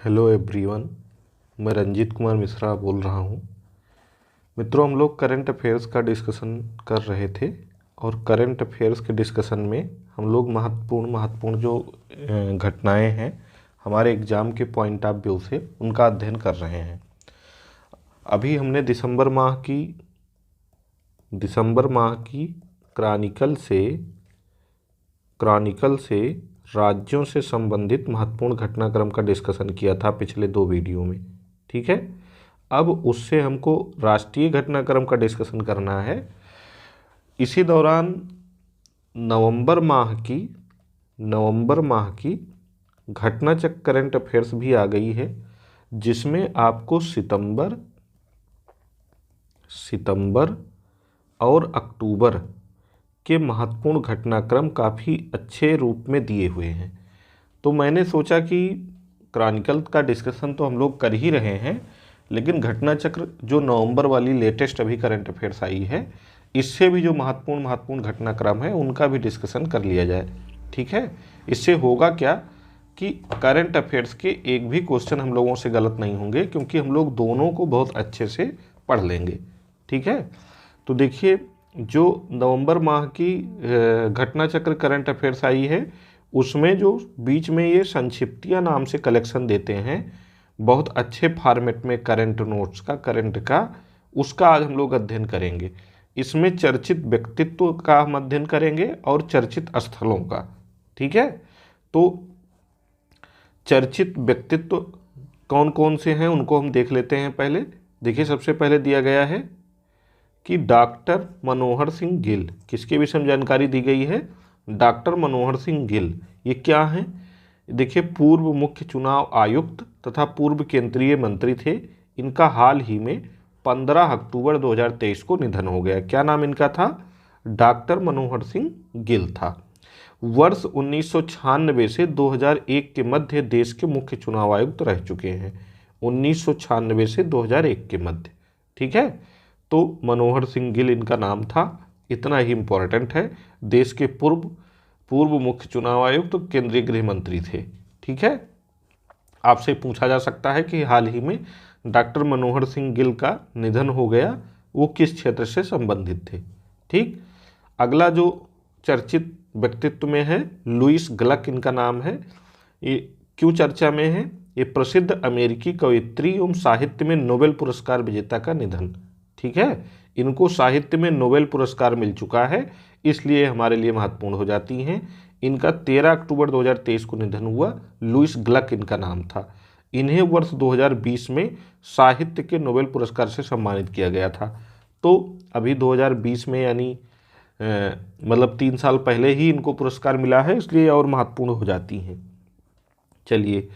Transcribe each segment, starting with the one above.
Hello everyone, मैं रंजीत कुमार मिश्रा बोल रहा हूँ। मित्रों, हम लोग करंट अफेयर्स का डिस्कशन कर रहे थे और करंट अफेयर्स के डिस्कशन में हम लोग महत्वपूर्ण जो घटनाएं हैं हमारे एग्ज़ाम के पॉइंट ऑफ व्यू से उनका अध्ययन कर रहे हैं। अभी हमने दिसंबर माह की क्रॉनिकल से राज्यों से संबंधित महत्वपूर्ण घटनाक्रम का डिस्कशन किया था पिछले 2 वीडियो में। ठीक है, अब उससे हमको राष्ट्रीय घटनाक्रम का डिस्कशन करना है। इसी दौरान नवंबर माह की घटनाचक्र करंट अफेयर्स भी आ गई है, जिसमें आपको सितंबर और अक्टूबर के महत्वपूर्ण घटनाक्रम काफ़ी अच्छे रूप में दिए हुए हैं। तो मैंने सोचा कि क्रॉनिकल का डिस्कशन तो हम लोग कर ही रहे हैं, लेकिन घटना चक्र जो नवंबर वाली लेटेस्ट अभी करंट अफेयर्स आई है, इससे भी जो महत्वपूर्ण घटनाक्रम है उनका भी डिस्कशन कर लिया जाए। ठीक है, इससे होगा क्या कि करंट अफेयर्स के एक भी क्वेश्चन हम लोगों से गलत नहीं होंगे, क्योंकि हम लोग दोनों को बहुत अच्छे से पढ़ लेंगे। ठीक है, तो देखिए, जो नवंबर माह की घटना चक्र करंट अफेयर्स आई है, उसमें जो बीच में ये संक्षिप्तियाँ नाम से कलेक्शन देते हैं बहुत अच्छे फॉर्मेट में करंट नोट्स का, करंट का, उसका आज हम लोग अध्ययन करेंगे। इसमें चर्चित व्यक्तित्व का हम अध्ययन करेंगे और चर्चित स्थलों का। ठीक है, तो चर्चित व्यक्तित्व कौन कौन से हैं उनको हम देख लेते हैं। पहले देखिए, सबसे पहले दिया गया है कि डॉक्टर मनोहर सिंह गिल, किसके विषय में जानकारी दी गई है? डॉक्टर मनोहर सिंह गिल। ये क्या हैं? देखिए, पूर्व मुख्य चुनाव आयुक्त तथा पूर्व केंद्रीय मंत्री थे। इनका हाल ही में 15 अक्टूबर 2023 को निधन हो गया। क्या नाम इनका था? डॉक्टर मनोहर सिंह गिल था। वर्ष 1996 से 2001 के मध्य देश के मुख्य चुनाव आयुक्त रह चुके हैं। 1996 से 2001 के मध्य। ठीक है, तो मनोहर सिंह गिल इनका नाम था। इतना ही इम्पोर्टेंट है। देश के पूर्व मुख्य चुनाव आयुक्त, केंद्रीय गृह मंत्री थे। ठीक है, आपसे पूछा जा सकता है कि हाल ही में डॉक्टर मनोहर सिंह गिल का निधन हो गया, वो किस क्षेत्र से संबंधित थे। ठीक, अगला जो चर्चित व्यक्तित्व में है, लुइस ग्लक इनका नाम है। ये क्यों चर्चा में है? ये प्रसिद्ध अमेरिकी कवयित्री एवं साहित्य में नोबेल पुरस्कार विजेता का निधन। ठीक है, इनको साहित्य में नोबेल पुरस्कार मिल चुका है, इसलिए हमारे लिए महत्वपूर्ण हो जाती हैं। इनका 13 अक्टूबर 2023 को निधन हुआ। लुइस ग्लक इनका नाम था। इन्हें वर्ष 2020 में साहित्य के नोबेल पुरस्कार से सम्मानित किया गया था। तो अभी 2020 में, यानी मतलब 3 साल पहले ही इनको पुरस्कार मिला है, इसलिए और महत्वपूर्ण हो जाती हैं। चलिए,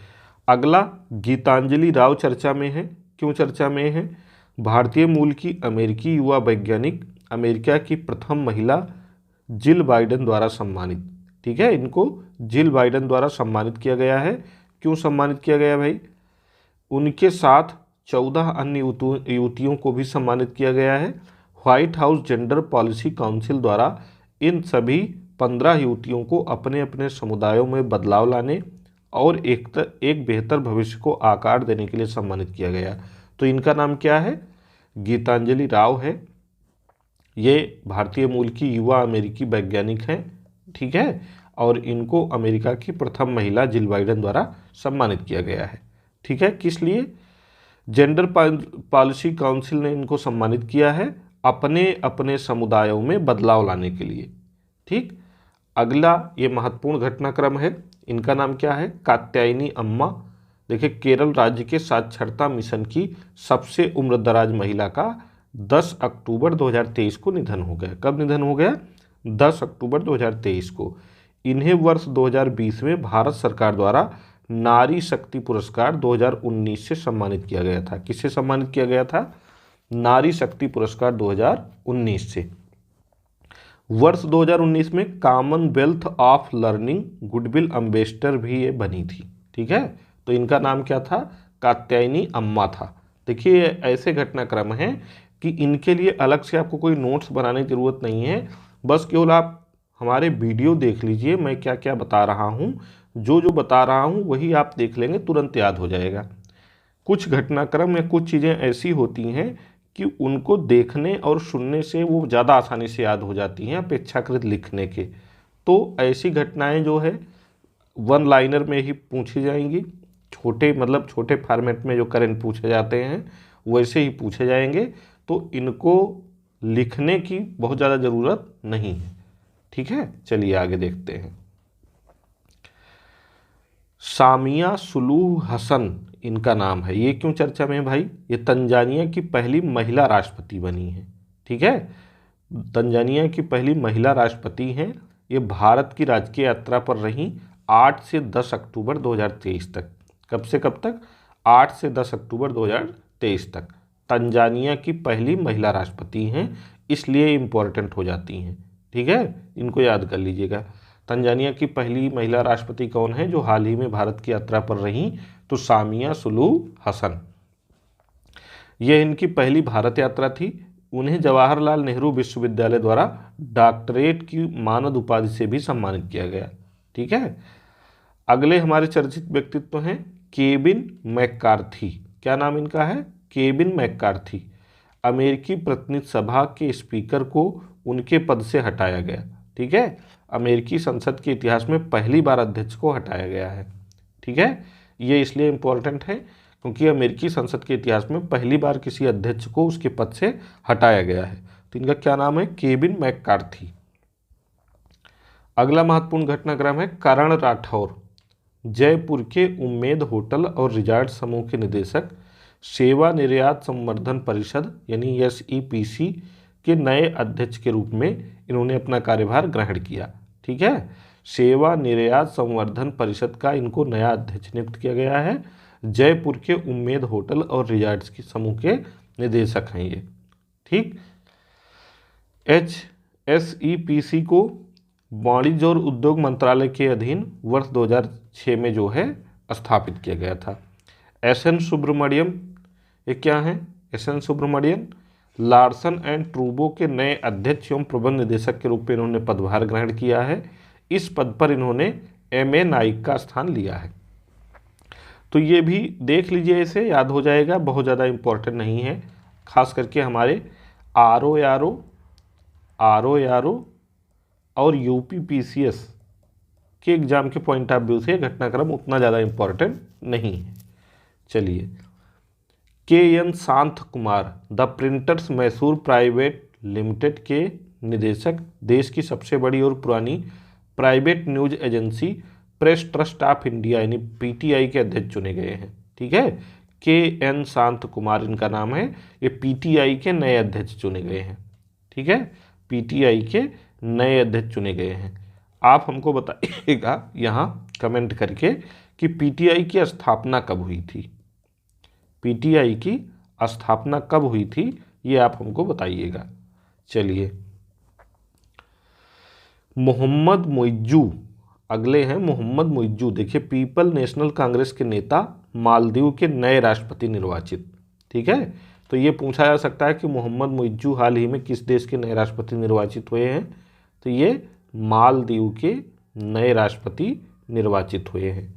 अगला गीतांजलि राव चर्चा में है। क्यों चर्चा में है? भारतीय मूल की अमेरिकी युवा वैज्ञानिक, अमेरिका की प्रथम महिला जिल बाइडेन द्वारा सम्मानित। ठीक है, इनको जिल बाइडेन द्वारा सम्मानित किया गया है। क्यों सम्मानित किया गया भाई? उनके साथ 14 अन्य युवतियों को भी सम्मानित किया गया है। White house gender policy council द्वारा इन सभी 15 युवतियों को अपने अपने समुदायों में बदलाव लाने और एक बेहतर भविष्य को आकार देने के लिए सम्मानित किया गया। तो इनका नाम क्या है? गीतांजलि राव है। ये भारतीय मूल की युवा अमेरिकी वैज्ञानिक हैं। ठीक है, और इनको अमेरिका की प्रथम महिला जिल बाइडेन द्वारा सम्मानित किया गया है। ठीक है, किस लिए? जेंडर पॉलिसी काउंसिल ने इनको सम्मानित किया है अपने अपने समुदायों में बदलाव लाने के लिए। ठीक, अगला ये महत्वपूर्ण घटनाक्रम है। इनका नाम क्या है? कात्यायनी अम्मा। देखिए, केरल राज्य के साक्षरता मिशन की सबसे उम्रदराज महिला का 10 अक्टूबर 2023 को निधन हो गया। कब निधन हो गया? 10 अक्टूबर 2023 को। इन्हें वर्ष 2020 में भारत सरकार द्वारा नारी शक्ति पुरस्कार 2019 से सम्मानित किया गया था। किससे सम्मानित किया गया था? नारी शक्ति पुरस्कार 2019 से। वर्ष 2019 में Commonwealth of learning goodwill ambassador भी ये बनी थी। ठीक है, तो इनका नाम क्या था? कात्यायनी अम्मा था। देखिए, ऐसे घटनाक्रम हैं कि इनके लिए अलग से आपको कोई नोट्स बनाने की ज़रूरत नहीं है। बस केवल आप हमारे वीडियो देख लीजिए, मैं क्या क्या बता रहा हूँ, जो जो बता रहा हूँ वही आप देख लेंगे, तुरंत याद हो जाएगा। कुछ घटनाक्रम या कुछ चीज़ें ऐसी होती हैं कि उनको देखने और सुनने से वो ज़्यादा आसानी से याद हो जाती हैं अपेक्षाकृत लिखने के। तो ऐसी घटनाएं जो है वन लाइनर में ही पूछी जाएंगी, छोटे मतलब छोटे फॉर्मेट में जो करंट पूछे जाते हैं वैसे ही पूछे जाएंगे। तो इनको लिखने की बहुत ज़्यादा ज़रूरत नहीं है। ठीक है, चलिए आगे देखते हैं। सामिया सुलूह हसन इनका नाम है। ये क्यों चर्चा में है भाई? ये तंजानिया की पहली महिला राष्ट्रपति बनी है। ठीक है, तंजानिया की पहली महिला राष्ट्रपति हैं। ये भारत की राजकीय यात्रा पर रहीं 8 से 10 अक्टूबर 2023 तक। कब से कब तक? 8 से 10 अक्टूबर 2023 तक तंजानिया की पहली महिला राष्ट्रपति हैं, इसलिए इम्पोर्टेंट हो जाती हैं। ठीक है, इनको याद कर लीजिएगा। तंजानिया की पहली महिला राष्ट्रपति कौन है जो हाल ही में भारत की यात्रा पर रहीं? तो सामिया सुलूह हसन। यह इनकी पहली भारत यात्रा थी। उन्हें जवाहरलाल नेहरू विश्वविद्यालय द्वारा डॉक्टरेट की मानद उपाधि से भी सम्मानित किया गया। ठीक है, अगले हमारे चर्चित व्यक्तित्व हैं केविन मैककार्थी। क्या नाम इनका है? Kevin McCarthy. अमेरिकी प्रतिनिधि सभा के स्पीकर को उनके पद से हटाया गया। ठीक है, अमेरिकी संसद के इतिहास में पहली बार अध्यक्ष को हटाया गया है। ठीक है, ये इसलिए इम्पोर्टेंट है क्योंकि अमेरिकी संसद के इतिहास में पहली बार किसी अध्यक्ष को उसके पद से हटाया गया है। तो इनका क्या नाम है? Kevin McCarthy. अगला महत्वपूर्ण घटनाक्रम है करण राठौर। जयपुर के उम्मेद होटल और रिजॉर्ट समूह के निदेशक, सेवा निर्यात संवर्धन परिषद यानी SEPC के नए अध्यक्ष के रूप में इन्होंने अपना कार्यभार ग्रहण किया। ठीक है, सेवा निर्यात संवर्धन परिषद का इनको नया अध्यक्ष नियुक्त किया गया है। जयपुर के उम्मेद होटल और रिजॉर्ट्स के समूह के निदेशक हैं ये। ठीक, SEPC को वाणिज्य और उद्योग मंत्रालय के अधीन वर्ष 2006 में जो है स्थापित किया गया था। SN सुब्रमण्यम, ये क्या है? SN सुब्रमण्यम लार्सन एंड ट्रूबो के नए अध्यक्ष एवं प्रबंध निदेशक के रूप में इन्होंने पदभार ग्रहण किया है। इस पद पर इन्होंने MA नाइक का स्थान लिया है। तो ये भी देख लीजिए, इसे याद हो जाएगा, बहुत ज़्यादा इम्पोर्टेंट नहीं है। खास करके हमारे RO और UPPCS के एग्जाम के पॉइंट ऑफ व्यू से घटनाक्रम उतना ज़्यादा इम्पोर्टेंट नहीं है। चलिए, KN शांत Kumar the printers Mysore private limited के निदेशक, देश की सबसे बड़ी और पुरानी private news agency press trust of India यानी PTI के अध्यक्ष चुने गए हैं। ठीक है, KN शांत कुमार इनका नाम है। ये PTI के नए अध्यक्ष चुने गए हैं। ठीक है, PTI के नए अध्यक्ष चुने गए हैं। आप हमको बताइएगा यहाँ कमेंट करके कि PTI की स्थापना कब हुई थी? PTI की स्थापना कब हुई थी, ये आप हमको बताइएगा। चलिए, मोहम्मद मुइज्जू अगले हैं। मोहम्मद मुइज्जू देखिए, पीपल नेशनल कांग्रेस के नेता, मालदीव के नए राष्ट्रपति निर्वाचित। ठीक है, तो ये पूछा जा सकता है कि मोहम्मद मुइज्जू हाल ही में किस देश के नए राष्ट्रपति निर्वाचित हुए हैं? तो ये मालदीव के नए राष्ट्रपति निर्वाचित हुए हैं।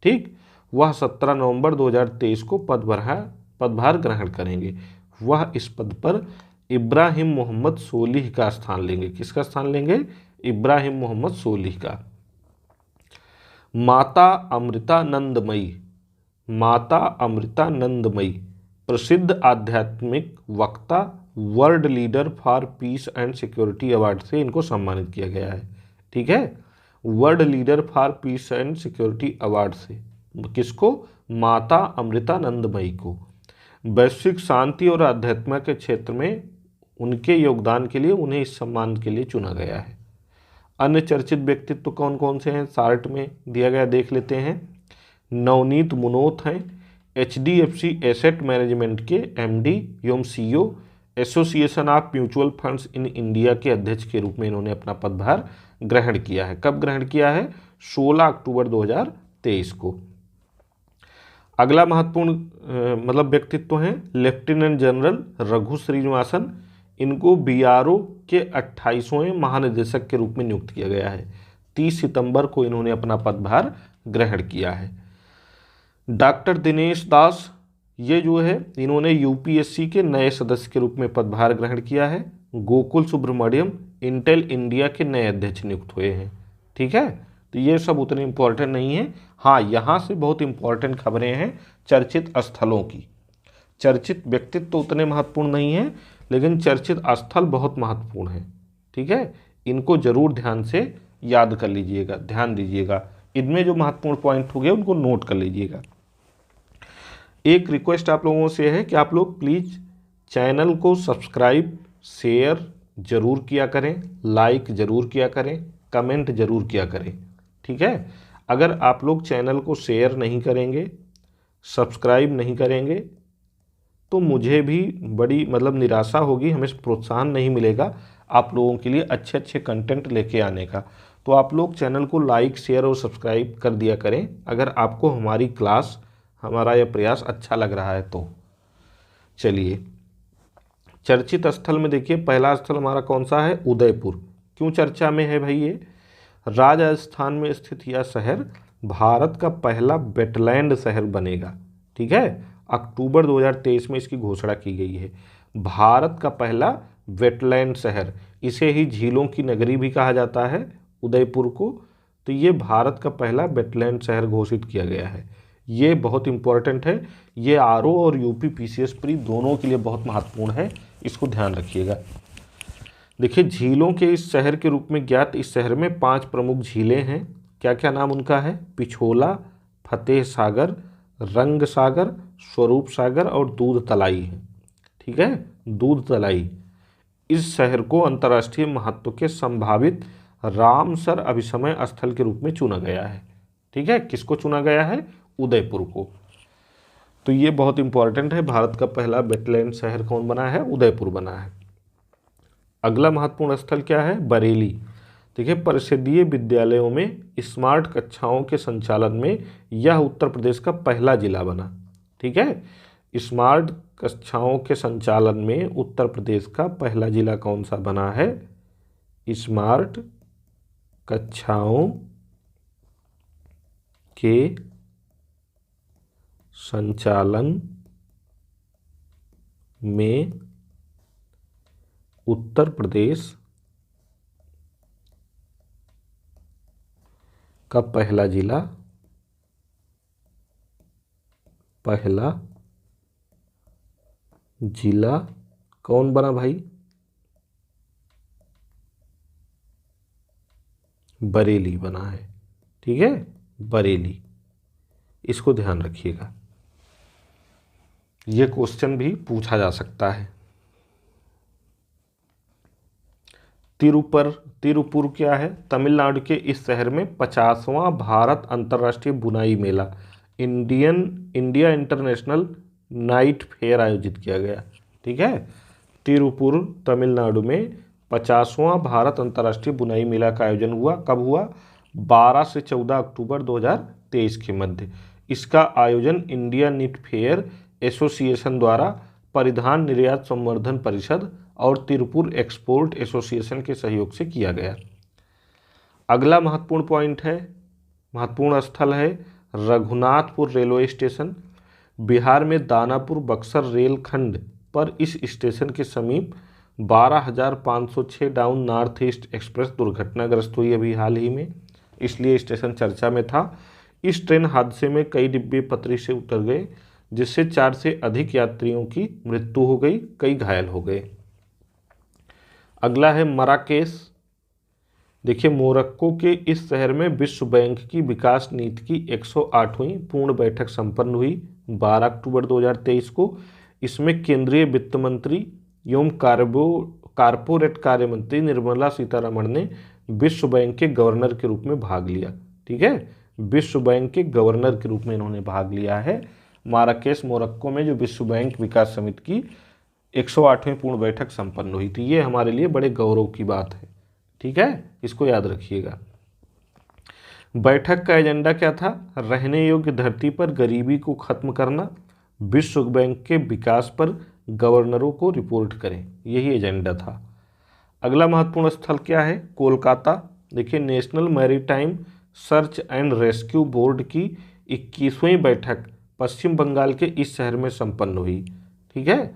ठीक, वह 17 नवंबर 2023 को पदभार ग्रहण करेंगे। वह इस पद पर इब्राहिम मोहम्मद सोलिह का स्थान लेंगे। किसका स्थान लेंगे? इब्राहिम मोहम्मद सोलिह का। माता अमृतानंदमयी प्रसिद्ध आध्यात्मिक वक्ता, world leader for piece and security award से इनको सम्मानित किया गया है। ठीक है, world leader for piece and security award से किसको? माता अमृतानंदमयी को। वैश्विक शांति और अध्यात्म के क्षेत्र में उनके योगदान के लिए उन्हें इस सम्मान के लिए चुना गया है। अन्य चर्चित व्यक्तित्व कौन कौन से हैं? चार्ट में दिया गया, देख लेते हैं। नवनीत मुनोत हैं, HDFC एसेट मैनेजमेंट के MD एवं CEO, association of mutual funds in India के अध्यक्ष के रूप में इन्होंने अपना पदभार ग्रहण किया है। कब ग्रहण किया है? 16 अक्टूबर 2023 को। अगला महत्वपूर्ण व्यक्तित्व हैं लेफ्टिनेंट जनरल रघु श्रीनिवासन। इनको BRO के 28वें महानिदेशक के रूप में नियुक्त किया गया है। 30 सितंबर को इन्होंने अपना पदभार ग्रहण किया है। डॉक्टर दिनेश दास, ये जो है इन्होंने यूपीएससी के नए सदस्य के रूप में पदभार ग्रहण किया है। गोकुल सुब्रमण्यम इंटेल इंडिया के नए अध्यक्ष नियुक्त हुए हैं। ठीक है, तो ये सब उतने इम्पोर्टेंट नहीं है। हाँ, यहाँ से बहुत इम्पोर्टेंट खबरें हैं चर्चित स्थलों की। चर्चित व्यक्तित्व तो उतने महत्वपूर्ण नहीं है, लेकिन चर्चित स्थल बहुत महत्वपूर्ण है। ठीक है, इनको जरूर ध्यान से याद कर लीजिएगा, ध्यान दीजिएगा। इनमें जो महत्वपूर्ण पॉइंट हो गए उनको नोट कर लीजिएगा। एक रिक्वेस्ट आप लोगों से है कि आप लोग प्लीज़ चैनल को सब्सक्राइब शेयर जरूर किया करें, लाइक जरूर किया करें, कमेंट जरूर किया करें। ठीक है, अगर आप लोग चैनल को शेयर नहीं करेंगे, सब्सक्राइब नहीं करेंगे, तो मुझे भी बड़ी निराशा होगी, हमें प्रोत्साहन नहीं मिलेगा आप लोगों के लिए अच्छे अच्छे कंटेंट लेके आने का। तो आप लोग चैनल को लाइक शेयर और सब्सक्राइब कर दिया करें अगर आपको हमारी क्लास, हमारा यह प्रयास अच्छा लग रहा है तो। चलिए, चर्चित स्थल में देखिए, पहला स्थल हमारा कौन सा है? उदयपुर। क्यों चर्चा में है भाई? ये राजस्थान में स्थित यह शहर भारत का पहला वेटलैंड शहर बनेगा। ठीक है, अक्टूबर 2023 में इसकी घोषणा की गई है। भारत का पहला वेटलैंड शहर, इसे ही झीलों की नगरी भी कहा जाता है उदयपुर को। तो ये भारत का पहला वेटलैंड शहर घोषित किया गया है। ये बहुत इंपॉर्टेंट है, ये आरओ और यूपी पीसीएस प्री दोनों के लिए बहुत महत्वपूर्ण है, इसको ध्यान रखिएगा। देखिए, झीलों के इस शहर के रूप में ज्ञात इस शहर में 5 प्रमुख झीलें हैं। क्या क्या नाम उनका है? पिछोला, फतेह सागर, रंग सागर, स्वरूप सागर और दूध तलाई है। ठीक है, दूध तलाई। इस शहर को अंतर्राष्ट्रीय महत्व के संभावित रामसर अभिसमय स्थल के रूप में चुना गया है। ठीक है, किसको चुना गया है? उदयपुर को। तो ये बहुत इंपॉर्टेंट है, भारत का पहला वेटलैंड शहर कौन बना है? उदयपुर बना है। अगला महत्वपूर्ण स्थल क्या है? बरेली। देखिए, परिषदीय विद्यालयों में स्मार्ट कक्षाओं के संचालन में यह उत्तर प्रदेश का पहला जिला बना। ठीक है, स्मार्ट कक्षाओं के संचालन में उत्तर प्रदेश का पहला जिला कौन सा बना है? स्मार्ट कक्षाओं के संचालन में उत्तर प्रदेश का पहला जिला कौन बना भाई? बरेली बना है। ठीक है, बरेली, इसको ध्यान रखिएगा, ये क्वेश्चन भी पूछा जा सकता है। तिरुपुर क्या है? तमिलनाडु के इस शहर में 50वां भारत अंतर्राष्ट्रीय बुनाई मेला इंडिया इंटरनेशनल नाइट फेयर आयोजित किया गया। ठीक है, तिरुपुर तमिलनाडु में 50वां भारत अंतर्राष्ट्रीय बुनाई मेला का आयोजन हुआ। कब हुआ? 12 से 14 अक्टूबर 2023 के मध्य। इसका आयोजन इंडिया निट फेयर एसोसिएशन द्वारा परिधान निर्यात संवर्धन परिषद और तिरुपुर एक्सपोर्ट एसोसिएशन के सहयोग से किया गया। अगला महत्वपूर्ण पॉइंट है, महत्वपूर्ण स्थल है रघुनाथपुर रेलवे स्टेशन। बिहार में दानापुर बक्सर रेल खंड पर इस स्टेशन के समीप 12,506 डाउन नॉर्थ ईस्ट एक्सप्रेस दुर्घटनाग्रस्त हुई अभी हाल ही में, इसलिए स्टेशन चर्चा में था। इस ट्रेन हादसे में कई डिब्बे पटरी से उतर गए, जिससे 4 से अधिक यात्रियों की मृत्यु हो गई, कई घायल हो गए। अगला है मराकेश। देखिए, मोरक्को के इस शहर में विश्व बैंक की विकास नीति की 108वीं पूर्ण बैठक संपन्न हुई 12 अक्टूबर 2023 को। इसमें केंद्रीय वित्त मंत्री एवं कारपोरेट कार्य मंत्री निर्मला सीतारमण ने विश्व बैंक के गवर्नर के रूप में भाग लिया। ठीक है, विश्व बैंक के गवर्नर के रूप में इन्होंने भाग लिया है। माराकेश मोरक्को में जो विश्व बैंक विकास समिति की 108वीं पूर्ण बैठक संपन्न हुई थी, ये हमारे लिए बड़े गौरव की बात है। ठीक है, इसको याद रखिएगा। बैठक का एजेंडा क्या था? रहने योग्य धरती पर गरीबी को खत्म करना, विश्व बैंक के विकास पर गवर्नरों को रिपोर्ट करें, यही एजेंडा था। अगला महत्वपूर्ण स्थल क्या है? कोलकाता। देखिए, national maritime search and rescue board की 21वीं बैठक पश्चिम बंगाल के इस शहर में संपन्न हुई। ठीक है,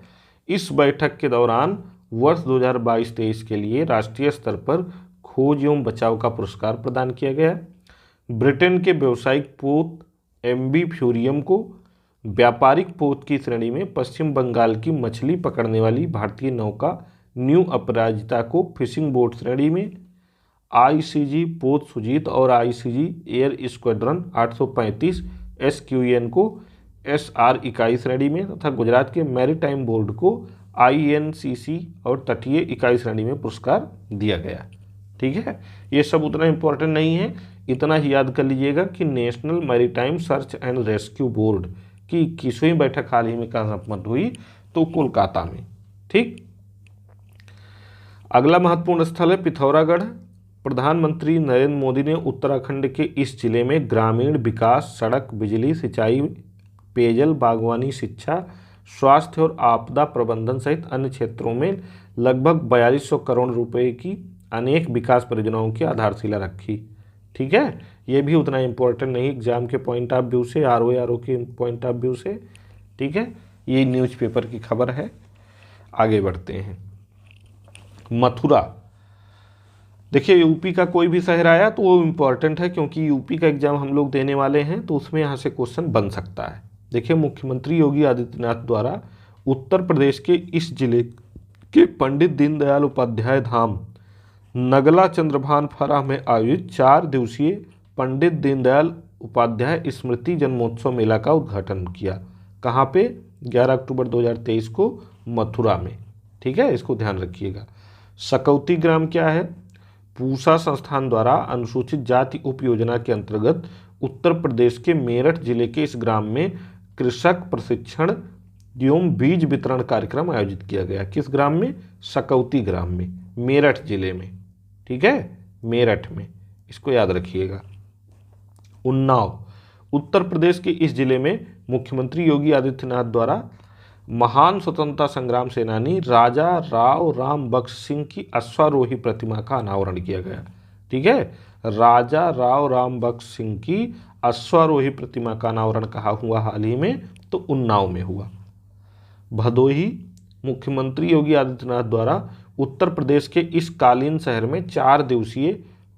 इस बैठक के दौरान वर्ष 2022-23 के लिए राष्ट्रीय स्तर पर खोज एवं बचाव का पुरस्कार प्रदान किया गया। ब्रिटेन के व्यावसायिक पोत एमवी फ्यूरियम को व्यापारिक पोत की श्रेणी में, पश्चिम बंगाल की मछली पकड़ने वाली भारतीय नौका न्यू अपराजिता को फिशिंग बोट श्रेणी में, आईसीजी पोत सुजीत और आईसीजी एयर स्क्वाड्रन 835 एसक्यूएन को एसआर इकाई श्रेणी में तथा गुजरात के मैरीटाइम बोर्ड को आईएनसीसी और तटीय इकाई श्रेणी में पुरस्कार दिया गया। ठीक है, ये सब उतना इम्पोर्टेंट नहीं है, इतना ही याद कर लीजिएगा कि national maritime search and rescue board की 21वीं बैठक हाल ही में कहाँ संपन्न हुई, तो कोलकाता में। ठीक, अगला महत्वपूर्ण स्थल है पिथौरागढ़। प्रधानमंत्री नरेंद्र मोदी ने उत्तराखंड के इस जिले में ग्रामीण विकास, सड़क, बिजली, सिंचाई, पेयजल, बागवानी, शिक्षा, स्वास्थ्य और आपदा प्रबंधन सहित अन्य क्षेत्रों में लगभग 4200 करोड़ रुपए की अनेक विकास परियोजनाओं की आधारशिला रखी। ठीक है, ये भी उतना इम्पोर्टेंट नहीं एग्जाम के पॉइंट ऑफ व्यू से, आरओ के पॉइंट ऑफ व्यू से। ठीक है, ये न्यूज़पेपर की खबर है। आगे बढ़ते हैं। मथुरा, देखिए यूपी का कोई भी शहर आया तो वो इम्पोर्टेंट है, क्योंकि यूपी का एग्जाम हम लोग देने वाले हैं, तो उसमें यहाँ से क्वेश्चन बन सकता है। देखिए, मुख्यमंत्री योगी आदित्यनाथ द्वारा उत्तर प्रदेश के इस जिले के पंडित दीनदयाल उपाध्याय धाम नगला चंद्रभान फराह में आयोजित 4 दिवसीय पंडित दीनदयाल उपाध्याय स्मृति जन्मोत्सव मेला का उद्घाटन किया। कहाँ पे? 11 अक्टूबर 2023 को मथुरा में। ठीक है, इसको ध्यान रखिएगा। सकौती ग्राम क्या है? पूसा संस्थान द्वारा अनुसूचित जाति उप योजना के अंतर्गत उत्तर प्रदेश के मेरठ जिले के इस ग्राम में कृषक प्रशिक्षण एवं बीज वितरण कार्यक्रम आयोजित किया गया। किस ग्राम में? सकौती ग्राम में, मेरठ जिले में। ठीक है, मेरठ में, इसको याद रखिएगा। उन्नाव, उत्तर प्रदेश के इस जिले में मुख्यमंत्री योगी आदित्यनाथ द्वारा महान स्वतंत्रता संग्राम सेनानी राजा राव राम बख्श सिंह की अश्वारोही प्रतिमा का अनावरण किया गया। ठीक है, राजा राव राम बख्श सिंह की अश्वारोही प्रतिमा का अनावरण कहाँ हुआ हाल ही में? तो उन्नाव में हुआ। भदोही, मुख्यमंत्री योगी आदित्यनाथ द्वारा उत्तर प्रदेश के इस कालीन शहर में 4 दिवसीय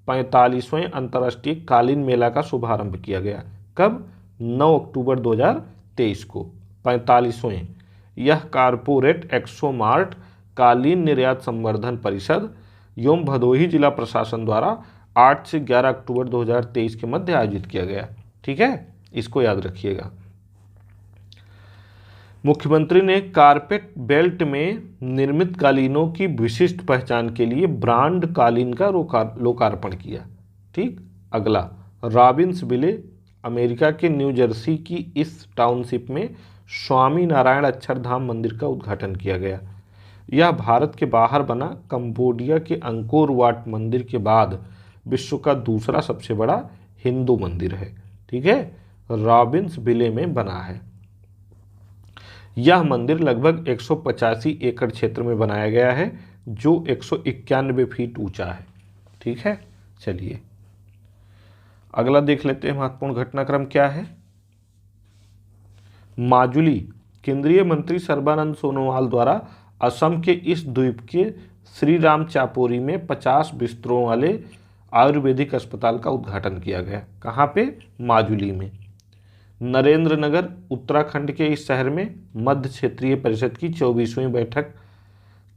45वें अंतर्राष्ट्रीय कालीन मेला का शुभारंभ किया गया। कब? 9 अक्टूबर 2023 को 45वें। यह कारपोरेट एक्सोमार्ट कालीन निर्यात संवर्धन परिषद एवं भदोही जिला प्रशासन द्वारा 8 से 11 अक्टूबर 2023 के मध्य आयोजित किया गया। ठीक है, इसको याद रखिएगा। मुख्यमंत्री ने कारपेट बेल्ट में निर्मित कालीनों की विशिष्ट पहचान के लिए ब्रांड कालीन का लोकार्पण किया। ठीक, अगला रॉबिन्स विले, अमेरिका के न्यू जर्सी की इस टाउनशिप में स्वामी नारायण अक्षरधाम मंदिर का उद्घाटन किया गया। यह भारत के बाहर बना कंबोडिया के अंकोर वाट मंदिर के बाद विश्व का दूसरा सबसे बड़ा हिंदू मंदिर है। ठीक है, रॉबिन्स विले में बना है। यह मंदिर लगभग 185 एकड़ क्षेत्र में बनाया गया है, जो 191 फीट ऊंचा है। ठीक है, चलिए अगला देख लेते हैं महत्वपूर्ण घटनाक्रम क्या है। माजुली, केंद्रीय मंत्री सर्बानंद सोनोवाल द्वारा असम के इस द्वीप के श्री राम चापोरी में 50 बिस्तरों वाले आयुर्वेदिक अस्पताल का उद्घाटन किया गया। कहाँ पे? माजुली में। नरेंद्र नगर, उत्तराखंड के इस शहर में मध्य क्षेत्रीय परिषद की 24वीं बैठक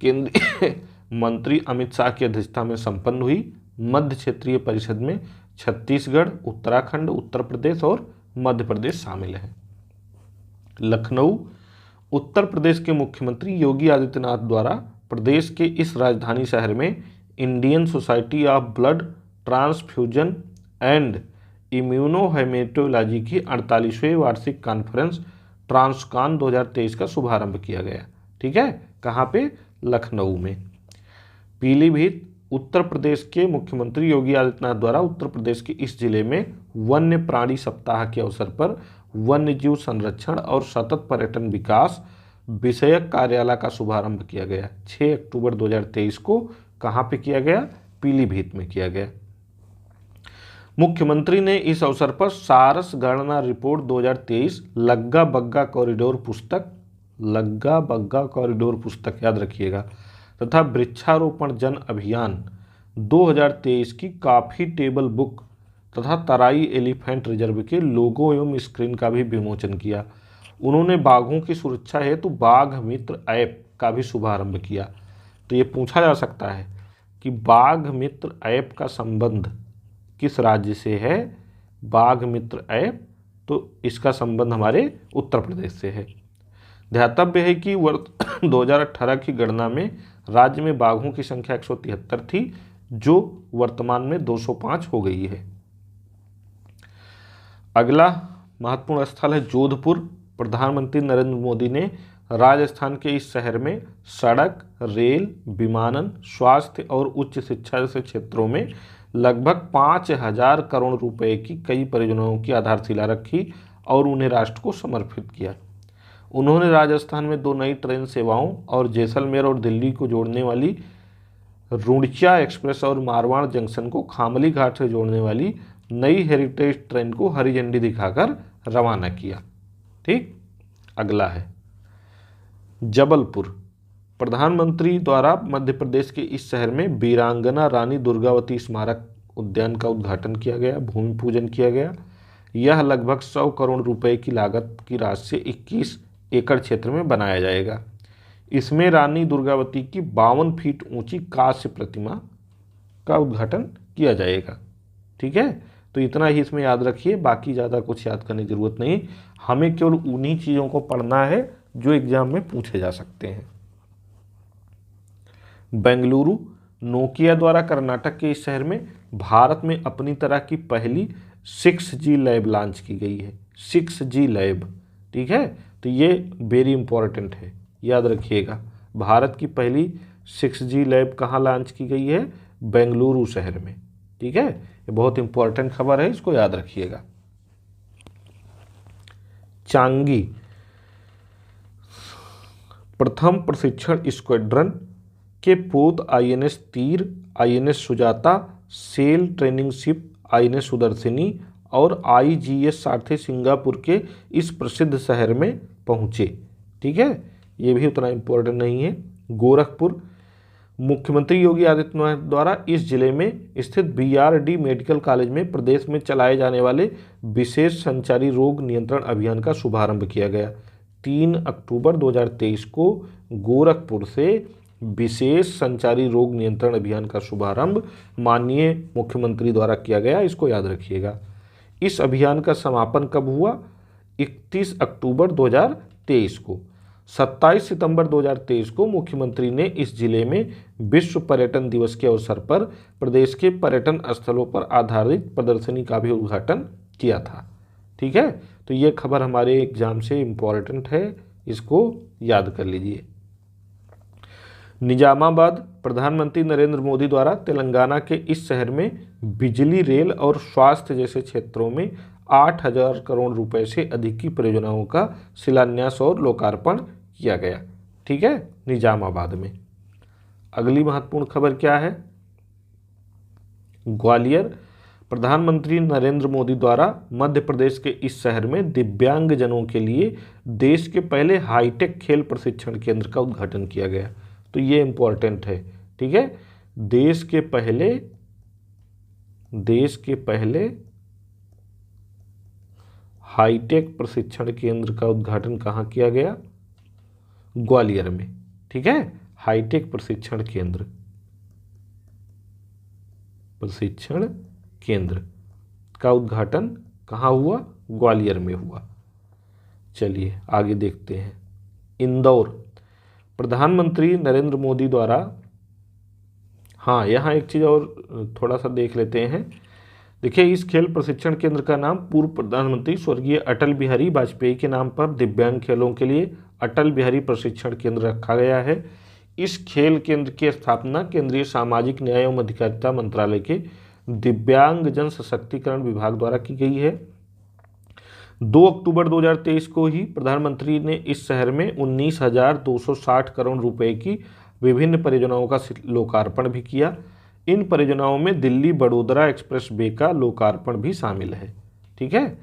केंद्रीय मंत्री अमित शाह की अध्यक्षता में संपन्न हुई। मध्य क्षेत्रीय परिषद में छत्तीसगढ़, उत्तराखंड, उत्तर प्रदेश और मध्य प्रदेश शामिल हैं। लखनऊ, उत्तर प्रदेश के मुख्यमंत्री योगी आदित्यनाथ द्वारा प्रदेश के इस राजधानी शहर में Indian society of blood transfusion and immunohaematology की 48वें वार्षिक कॉन्फ्रेंस ट्रांसकॉन 2023 का शुभारंभ किया गया। ठीक है, कहाँ पे? लखनऊ में। पीलीभीत, उत्तर प्रदेश के मुख्यमंत्री योगी आदित्यनाथ द्वारा उत्तर प्रदेश के इस जिले में वन्य प्राणी सप्ताह के अवसर पर वन्य जीव संरक्षण और सतत पर्यटन विकास विषयक कार्यालय का शुभारंभ किया गया। 6 अक्टूबर 2023 को कहाँ पे किया गया? पीलीभीत में किया गया। मुख्यमंत्री ने इस अवसर पर सारस गणना रिपोर्ट 2023 लग्गा बग्गा कॉरिडोर पुस्तक याद रखिएगा तथा वृक्षारोपण जन अभियान 2023 की कॉफी टेबल बुक तथा तराई एलिफेंट रिजर्व के लोगो एवं स्क्रीन का भी विमोचन किया। उन्होंने बाघों की सुरक्षा हेतु बाघ मित्र ऐप का भी शुभारंभ किया। तो ये पूछा जा सकता है कि बाघ मित्र ऐप का संबंध किस राज्य से है? बाघ मित्र ऐप, तो इसका संबंध हमारे उत्तर प्रदेश से है। ध्यातव्य है कि वर्ष 2018 की गणना में राज्य में बाघों की संख्या 173 थी, जो वर्तमान में 205 हो गई है। अगला महत्वपूर्ण स्थल है जोधपुर। प्रधानमंत्री नरेंद्र मोदी ने राजस्थान के इस शहर में सड़क, रेल, विमानन, स्वास्थ्य और उच्च शिक्षा जैसे क्षेत्रों में लगभग 5,000 करोड़ रुपए की कई परियोजनाओं की आधारशिला रखी और उन्हें राष्ट्र को समर्पित किया। उन्होंने राजस्थान में 2 नई ट्रेन सेवाओं और जैसलमेर और दिल्ली को जोड़ने वाली रुड़किया एक्सप्रेस और मारवाड़ जंक्शन को खामली घाट से जोड़ने वाली नई हेरिटेज ट्रेन को हरी झंडी दिखाकर रवाना किया। ठीक, अगला है जबलपुर। प्रधानमंत्री द्वारा मध्य प्रदेश के इस शहर में वीरांगना रानी दुर्गावती स्मारक उद्यान का उद्घाटन किया गया, भूमि पूजन किया गया। यह लगभग 100 करोड़ रुपए की लागत की राशि से 21 एकड़ क्षेत्र में बनाया जाएगा। इसमें रानी दुर्गावती की 52 फीट ऊंची कांस्य प्रतिमा का उद्घाटन किया जाएगा। ठीक है, तो इतना ही इसमें याद रखिए, बाकी ज़्यादा कुछ याद करने की जरूरत नहीं। हमें केवल उन्हीं चीज़ों को पढ़ना है जो एग्जाम में पूछे जा सकते हैं। बेंगलुरु। नोकिया द्वारा कर्नाटक के इस शहर में भारत में अपनी तरह की पहली 6G लैब लॉन्च की गई है। 6G लैब, ठीक है, तो ये वेरी इंपॉर्टेंट है, याद रखिएगा। भारत की पहली 6G लैब कहाँ लॉन्च की गई है? बेंगलुरु शहर में। ठीक है, ये बहुत इंपॉर्टेंट खबर है, इसको याद रखिएगा। चांगी। प्रथम प्रशिक्षण स्क्वाड्रन के पोत INS Tir, INS Sujata, sail training ship INS Sudarshini और IGS सारथी सिंगापुर के इस प्रसिद्ध शहर में पहुंचे। ठीक है, ये भी उतना इम्पोर्टेंट नहीं है। गोरखपुर। मुख्यमंत्री योगी आदित्यनाथ द्वारा इस जिले में स्थित BRD मेडिकल कॉलेज में प्रदेश में चलाए जाने वाले विशेष संचारी रोग नियंत्रण अभियान का शुभारंभ किया गया। 3 अक्टूबर 2023 को गोरखपुर से विशेष संचारी रोग नियंत्रण अभियान का शुभारंभ माननीय मुख्यमंत्री द्वारा किया गया, इसको याद रखिएगा। इस अभियान का समापन कब हुआ? 31 अक्टूबर 2023 को। 27 सितंबर 2023 को मुख्यमंत्री ने इस जिले में विश्व पर्यटन दिवस के अवसर पर प्रदेश के पर्यटन स्थलों पर आधारित प्रदर्शनी का भी उद्घाटन किया था। ठीक है, तो ये खबर हमारे एग्जाम से इम्पॉर्टेंट है, इसको याद कर लीजिए। निजामाबाद। प्रधानमंत्री नरेंद्र मोदी द्वारा तेलंगाना के इस शहर में बिजली, रेल और स्वास्थ्य जैसे क्षेत्रों में 8,000 करोड़ रुपए से अधिक की परियोजनाओं का शिलान्यास और लोकार्पण किया गया। ठीक है, निजामाबाद में। अगली महत्वपूर्ण खबर क्या है? ग्वालियर। प्रधानमंत्री नरेंद्र मोदी द्वारा मध्य प्रदेश के इस शहर में दिव्यांगजनों के लिए देश के पहले हाईटेक खेल प्रशिक्षण केंद्र का उद्घाटन किया गया। तो ये इम्पोर्टेंट है। ठीक है, देश के पहले हाईटेक प्रशिक्षण केंद्र का उद्घाटन कहाँ किया गया? ग्वालियर में। ठीक है, हाईटेक प्रशिक्षण केंद्र का उद्घाटन कहाँ हुआ? ग्वालियर में हुआ। चलिए आगे देखते हैं। इंदौर। प्रधानमंत्री नरेंद्र मोदी द्वारा, हाँ यहाँ एक चीज़ और थोड़ा सा देख लेते हैं। देखिए, इस खेल प्रशिक्षण केंद्र का नाम पूर्व प्रधानमंत्री स्वर्गीय अटल बिहारी वाजपेयी के नाम पर दिव्यांग खेलों के लिए अटल बिहारी प्रशिक्षण केंद्र रखा गया है। इस खेल केंद्र की स्थापना केंद्रीय सामाजिक न्याय एवं अधिकारिता मंत्रालय के दिव्यांग जन सशक्तिकरण विभाग द्वारा की गई है। 2 अक्टूबर 2023 को ही प्रधानमंत्री ने इस शहर में 19,260 करोड़ रुपए की विभिन्न परियोजनाओं का लोकार्पण भी किया। इन परियोजनाओं में दिल्ली बड़ोदरा एक्सप्रेस वे का लोकार्पण भी शामिल है। ठीक है।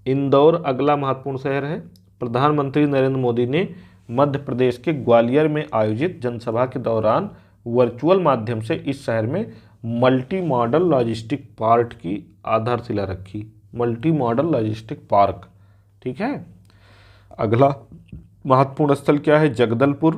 इंदौर अगला महत्वपूर्ण शहर है। प्रधानमंत्री नरेंद्र मोदी ने मध्य प्रदेश के ग्वालियर में आयोजित जनसभा के दौरान वर्चुअल माध्यम से इस शहर में मल्टी मॉडल लॉजिस्टिक पार्क की आधारशिला रखी। Multi modal logistic park. ठीक है। अगला महत्वपूर्ण स्थल क्या है? जगदलपुर।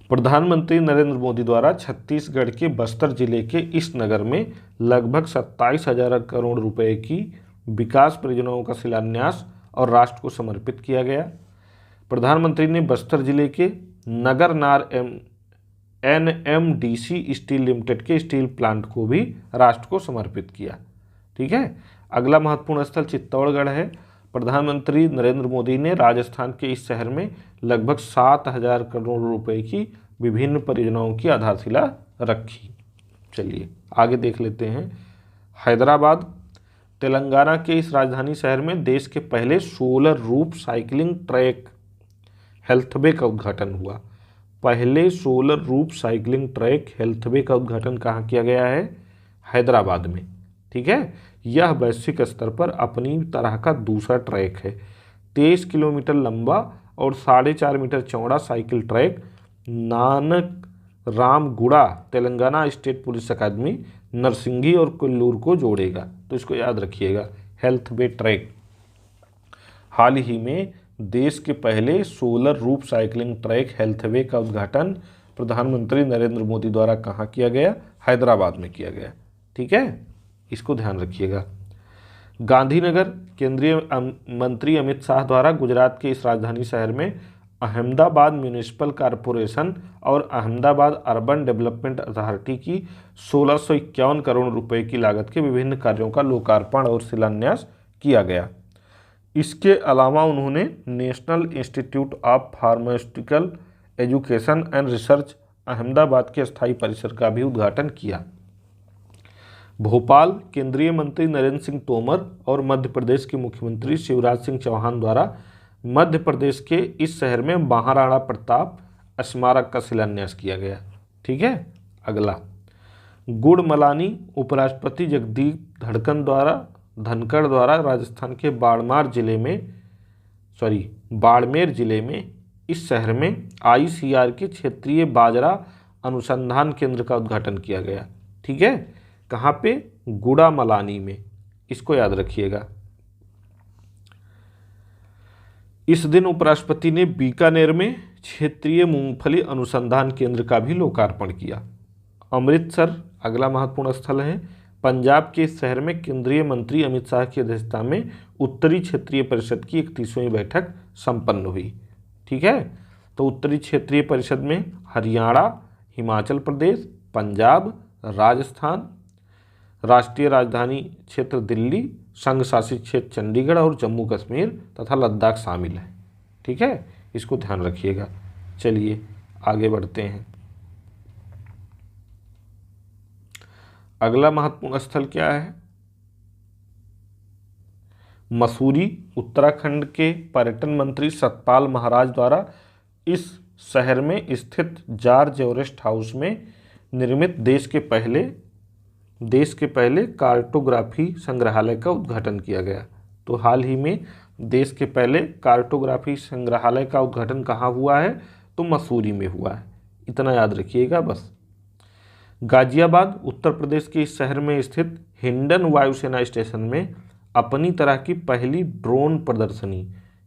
प्रधानमंत्री नरेंद्र मोदी द्वारा छत्तीसगढ़ के बस्तर जिले के इस नगर में लगभग 27,000 करोड़ रुपए की विकास परियोजनाओं का शिलान्यास और राष्ट्र को समर्पित किया गया। प्रधानमंत्री ने बस्तर जिले के नगरनार NMDC स्टील लिमिटेड के स्टील प्लांट को भी राष्ट्र को समर्पित किया। ठीक है। अगला महत्वपूर्ण स्थल चित्तौड़गढ़ है। प्रधानमंत्री नरेंद्र मोदी ने राजस्थान के इस शहर में लगभग 7,000 करोड़ रुपए की विभिन्न परियोजनाओं की आधारशिला रखी। चलिए आगे देख लेते हैं। हैदराबाद। तेलंगाना के इस राजधानी शहर में देश के पहले solar roof cycling track healthway का उद्घाटन हुआ। पहले solar roof cycling track healthway का उद्घाटन कहाँ किया गया है? हैदराबाद में। ठीक है। यह वैश्विक स्तर पर अपनी तरह का दूसरा ट्रैक है। 23 किलोमीटर लंबा और 4.5 मीटर चौड़ा cycle track Nanakramguda Telangana state police academy Narsingi और कोल्लूर को जोड़ेगा। तो इसको याद रखिएगा, हेल्थवे ट्रैक। हाल ही में देश के पहले solar roof cycling track healthway का उद्घाटन प्रधानमंत्री नरेंद्र मोदी द्वारा कहाँ किया गया? हैदराबाद में किया गया। ठीक है, इसको ध्यान रखिएगा। गांधीनगर। केंद्रीय मंत्री अमित शाह द्वारा गुजरात के इस राजधानी शहर में अहमदाबाद म्यूनिसिपल कॉरपोरेशन और अहमदाबाद अर्बन डेवलपमेंट अथॉरिटी की 1651 करोड़ रुपए की लागत के विभिन्न कार्यों का लोकार्पण और शिलान्यास किया गया। इसके अलावा उन्होंने national institute of pharmaceutical education and research Ahmedabad के स्थायी परिसर का भी उद्घाटन किया। भोपाल। केंद्रीय मंत्री नरेंद्र सिंह तोमर और मध्य प्रदेश के मुख्यमंत्री शिवराज सिंह चौहान द्वारा मध्य प्रदेश के इस शहर में महाराणा प्रताप स्मारक का शिलान्यास किया गया। ठीक है। अगला गुड़मलानी। उपराष्ट्रपति जगदीप धनखड़ द्वारा राजस्थान के बाड़मेर जिले में इस शहर में ICR के क्षेत्रीय बाजरा अनुसंधान केंद्र का उद्घाटन किया गया। ठीक है। कहाँ पे? गुड़ामलानी में। इसको याद रखिएगा। इस दिन उपराष्ट्रपति ने बीकानेर में क्षेत्रीय मूंगफली अनुसंधान केंद्र का भी लोकार्पण किया। अमृतसर अगला महत्वपूर्ण स्थल है। पंजाब के इस शहर में केंद्रीय मंत्री अमित शाह की अध्यक्षता में उत्तरी क्षेत्रीय परिषद की 31वीं बैठक संपन्न हुई। ठीक है। तो उत्तरी क्षेत्रीय परिषद में हरियाणा, हिमाचल प्रदेश, पंजाब, राजस्थान, राष्ट्रीय राजधानी क्षेत्र दिल्ली, संघ शासित क्षेत्र चंडीगढ़ और जम्मू कश्मीर तथा लद्दाख शामिल है। ठीक है, इसको ध्यान रखिएगा। चलिए आगे बढ़ते हैं। अगला महत्वपूर्ण स्थल क्या है? मसूरी। उत्तराखंड के पर्यटन मंत्री सतपाल महाराज द्वारा इस शहर में स्थित जॉर्ज एवरेस्ट हाउस में निर्मित देश के पहले कार्टोग्राफी संग्रहालय का उद्घाटन किया गया। तो हाल ही में देश के पहले कार्टोग्राफी संग्रहालय का उद्घाटन कहाँ हुआ है? तो मसूरी में हुआ है। इतना याद रखिएगा बस। गाजियाबाद। उत्तर प्रदेश के इस शहर में स्थित हिंडन वायुसेना स्टेशन में अपनी तरह की पहली ड्रोन प्रदर्शनी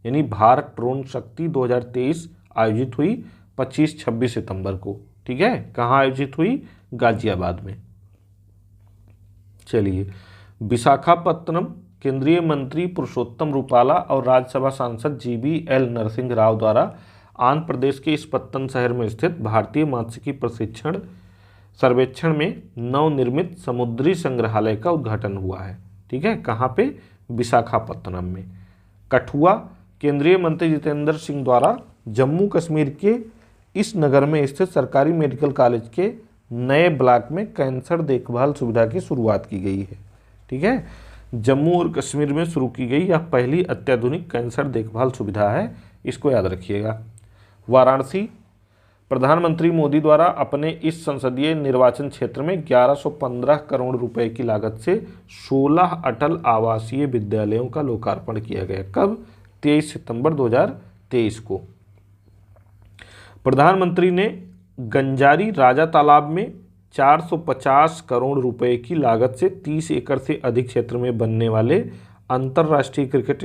यानी भारत ड्रोन शक्ति 2023 आयोजित हुई 25-26 सितंबर को। ठीक है, कहाँ आयोजित हुई? गाजियाबाद में। चलिए विशाखापत्तनम। केंद्रीय मंत्री पुरुषोत्तम रूपाला और राज्यसभा सांसद GBL नरसिंह राव द्वारा आंध्र प्रदेश के इस पत्तन शहर में स्थित भारतीय मात्स्यिकी प्रशिक्षण सर्वेक्षण में नवनिर्मित समुद्री संग्रहालय का उद्घाटन हुआ है। ठीक है, कहाँ पे? विशाखापत्तनम में। कठुआ। केंद्रीय मंत्री जितेंद्र सिंह द्वारा जम्मू कश्मीर के इस नगर में स्थित सरकारी मेडिकल कॉलेज के नए ब्लॉक में कैंसर देखभाल सुविधा की शुरुआत की गई है। ठीक है, जम्मू और कश्मीर में शुरू की गई यह पहली अत्याधुनिक कैंसर देखभाल सुविधा है। इसको याद रखिएगा। वाराणसी। प्रधानमंत्री मोदी द्वारा अपने इस संसदीय निर्वाचन क्षेत्र में 1115 करोड़ रुपए की लागत से 16 अटल आवासीय विद्यालयों का लोकार्पण किया गया। कब? 23 सितंबर 2023 को। प्रधानमंत्री ने गंजारी राजा तालाब में 450 करोड़ रुपए की लागत से 30 एकड़ से अधिक क्षेत्र में बनने वाले अंतर्राष्ट्रीय क्रिकेट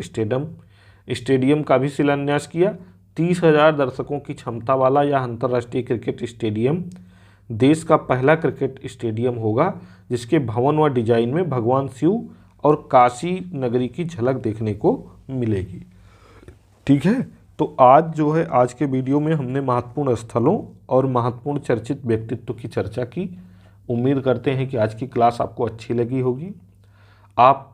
स्टेडियम का भी शिलान्यास किया। 30,000 दर्शकों की क्षमता वाला यह अंतर्राष्ट्रीय क्रिकेट स्टेडियम देश का पहला क्रिकेट स्टेडियम होगा जिसके भवन व डिजाइन में भगवान शिव और काशी नगरी की झलक देखने को मिलेगी। ठीक है, तो आज जो है, आज के वीडियो में हमने महत्वपूर्ण स्थलों और महत्वपूर्ण चर्चित व्यक्तित्व की चर्चा की। उम्मीद करते हैं कि आज की क्लास आपको अच्छी लगी होगी। आप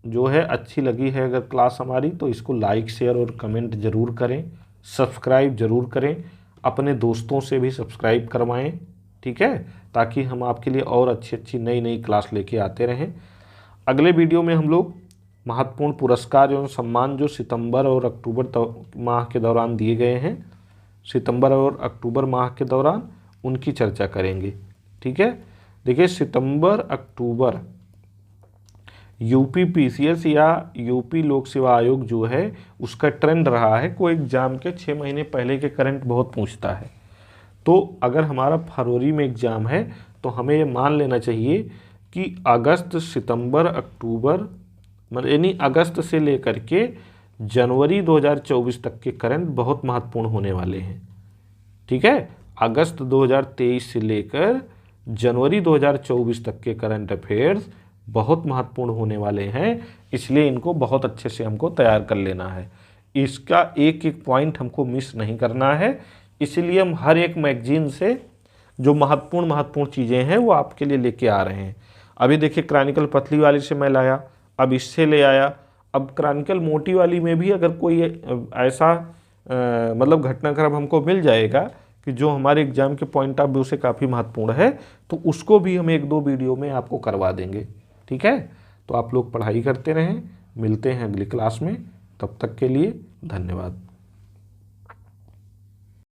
जो है अच्छी लगी है अगर क्लास हमारी, तो इसको लाइक शेयर और कमेंट ज़रूर करें, सब्सक्राइब ज़रूर करें, अपने दोस्तों से भी सब्सक्राइब करवाएं। ठीक है, ताकि हम आपके लिए और अच्छी नई क्लास लेके आते रहें। अगले वीडियो में हम लोग महत्वपूर्ण पुरस्कार एवं सम्मान जो सितंबर और अक्टूबर माह के दौरान दिए गए हैं, सितंबर और अक्टूबर माह के दौरान, उनकी चर्चा करेंगे। ठीक है, देखिए सितंबर अक्टूबर यूपी पीसीएस या यूपी लोक सेवा आयोग जो है उसका ट्रेंड रहा है। कोई एग्ज़ाम के 6 महीने पहले के करंट बहुत पूछता है। तो अगर हमारा फरवरी में एग्ज़ाम है तो हमें ये मान लेना चाहिए कि अगस्त सितंबर अक्टूबर यानी अगस्त से लेकर के जनवरी 2024 तक के करंट बहुत महत्वपूर्ण होने वाले हैं। ठीक है, अगस्त 2023 से लेकर जनवरी 2024 तक के करंट अफेयर्स बहुत महत्वपूर्ण होने वाले हैं, इसलिए इनको बहुत अच्छे से हमको तैयार कर लेना है। इसका एक एक पॉइंट हमको मिस नहीं करना है, इसलिए हम हर एक मैगजीन से जो महत्वपूर्ण चीज़ें हैं वो आपके लिए लेके आ रहे हैं। अभी देखिए क्रॉनिकल पतली वाली से मैं लाया, अब इससे ले आया, अब क्रॉनिकल मोटी वाली में भी अगर कोई ऐसा मतलब घटनाक्रम हमको मिल जाएगा कि जो हमारे एग्जाम के पॉइंट ऑफ व्यू से काफ़ी महत्वपूर्ण है, तो उसको भी हम 1-2 वीडियो में आपको करवा देंगे। ठीक है, तो आप लोग पढ़ाई करते रहें, मिलते हैं अगली क्लास में, तब तक के लिए धन्यवाद।